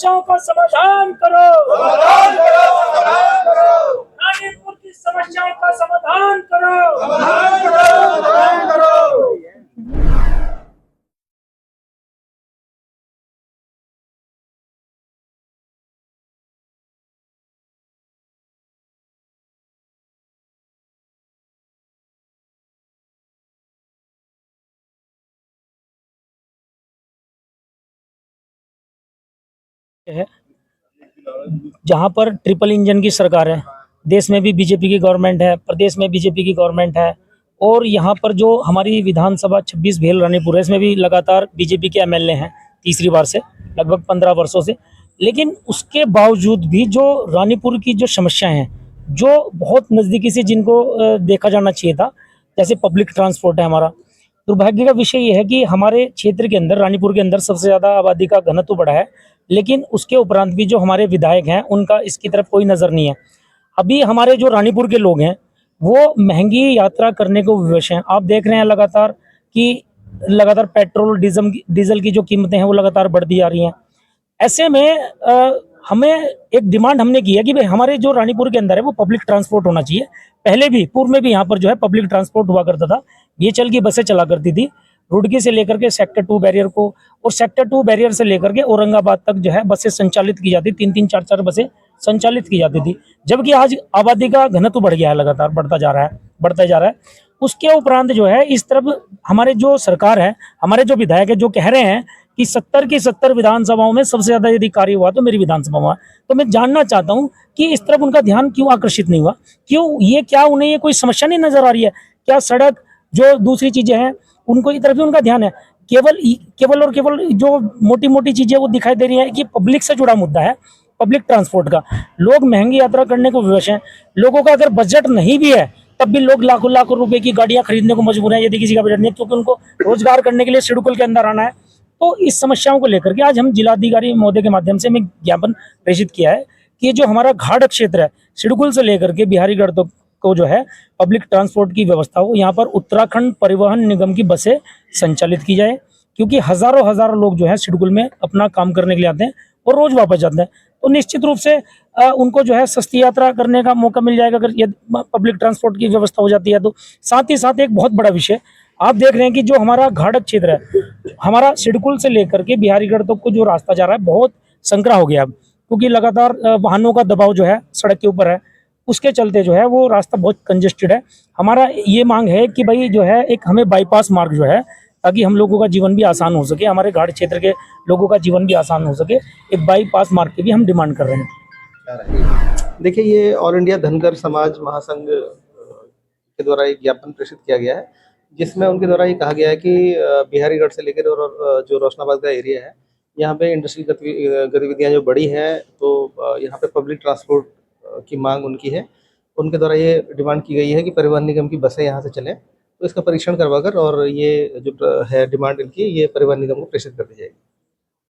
समस्याओं का समाधान करो, समाधान करो, समाधान करो, रानीपुर की समस्याओं का समाधान करो, समाधान करो, समाधान करो। है जहां पर ट्रिपल इंजन की सरकार है, देश में भी बीजेपी की गवर्नमेंट है, प्रदेश में बीजेपी की गवर्नमेंट है, और यहाँ पर जो हमारी विधानसभा 26 भेल रानीपुर है, इसमें भी लगातार बीजेपी के एमएलए हैं तीसरी बार से, लगभग 15 वर्षों से। लेकिन उसके बावजूद भी जो रानीपुर की जो समस्याएं हैं, जो बहुत नज़दीकी से जिनको देखा जाना चाहिए था, जैसे पब्लिक ट्रांसपोर्ट है हमारा, दुर्भाग्य का विषय ये है कि हमारे क्षेत्र के अंदर, रानीपुर के अंदर सबसे ज़्यादा आबादी का घनत्व बढ़ा है, लेकिन उसके उपरांत भी जो हमारे विधायक हैं उनका इसकी तरफ कोई नज़र नहीं है। अभी हमारे जो रानीपुर के लोग हैं वो महंगी यात्रा करने को विवश हैं। आप देख रहे हैं लगातार कि लगातार पेट्रोल डीजल की जो कीमतें हैं वो लगातार बढ़ती जा रही हैं। ऐसे में हमें एक डिमांड हमने की है कि भाई हमारे जो रानीपुर के अंदर है वो पब्लिक ट्रांसपोर्ट होना चाहिए। पहले भी पूर्व में भी यहाँ पर जो है पब्लिक ट्रांसपोर्ट हुआ करता था, बीएचएल की बसें चला करती थी रुड़की से लेकर के सेक्टर 2 बैरियर को, और सेक्टर 2 बैरियर से लेकर के औरंगाबाद तक जो है बसें संचालित की जाती, 3-3 4-4 बसें संचालित की जाती थी। जबकि आज आबादी का घनत्व बढ़ गया है, लगातार बढ़ता जा रहा है। उसके उपरांत जो है इस तरफ हमारे जो सरकार है, हमारे जो विधायक है, जो कह रहे हैं कि 70 की 70 विधानसभाओं में सबसे ज्यादा यदि कार्य हुआ तो मेरी विधानसभा में। तो मैं जानना चाहता हूं कि इस तरफ उनका ध्यान क्यों आकर्षित नहीं हुआ, क्यों ये, क्या उन्हें ये कोई समस्या नहीं नजर आ रही है? क्या सड़क, जो दूसरी चीजें हैं, उनको इस तरफ भी उनका ध्यान है? केवल और केवल जो मोटी मोटी चीजें वो दिखाई दे रही है कि पब्लिक से जुड़ा मुद्दा है, पब्लिक ट्रांसपोर्ट का। लोग महंगी यात्रा करने को विवश हैं। लोगों का अगर बजट नहीं भी है तब भी लोग लाखों लाखों रुपए की गाड़ियां खरीदने को मजबूर हैं, यदि किसी का बजट नहीं है, क्योंकि उनको रोजगार करने के लिए शेड्यूल के अंदर आना है। तो इस समस्याओं को लेकर के आज हम जिलाधिकारी महोदय के माध्यम से हमें ज्ञापन प्रेषित किया है कि जो हमारा घाट क्षेत्र है, शेड्यूल से लेकर के बिहारीगढ़ तक को जो है पब्लिक ट्रांसपोर्ट की व्यवस्था हो, यहाँ पर उत्तराखंड परिवहन निगम की बसें संचालित की जाए, क्योंकि हजारों लोग जो है शेड्यूल में अपना काम करने के लिए आते हैं और रोज वापस जाते हैं। तो निश्चित रूप से उनको जो है सस्ती यात्रा करने का मौका मिल जाएगा अगर ये पब्लिक ट्रांसपोर्ट की व्यवस्था हो जाती है। तो साथ ही साथ एक बहुत बड़ा विषय आप देख रहे हैं कि जो हमारा घाटक क्षेत्र है, हमारा सिडकुल से लेकर के बिहारीगढ़ तक को जो रास्ता जा रहा है बहुत संकरा हो गया अब, क्योंकि लगातार वाहनों का दबाव जो है सड़क के ऊपर है, उसके चलते जो है वो रास्ता बहुत कंजेस्टेड है। हमारा ये मांग है कि भाई जो है एक हमें बाईपास मार्ग जो है, ताकि हम लोगों का जीवन भी आसान हो सके, हमारे घाट क्षेत्र के लोगों का जीवन भी आसान हो सके, एक बाईपास मार्ग की भी हम डिमांड कर रहे हैं। देखिए, ये ऑल इंडिया धनगर समाज महासंघ के द्वारा एक ज्ञापन प्रेषित किया गया है, जिसमें उनके द्वारा ये कहा गया है कि बिहारीगढ़ से लेकर और जो रोशनाबाद का एरिया है, यहाँ पे इंडस्ट्रियल गतिविधियाँ जो बड़ी हैं, तो यहाँ पे पब्लिक ट्रांसपोर्ट की मांग उनकी है। उनके द्वारा ये डिमांड की गई है कि परिवहन निगम की बसें यहाँ से चलें, तो इसका परीक्षण करवाकर और ये जो है डिमांड इनकी, ये परिवहन निगम को प्रेषित कर दी जाएगी।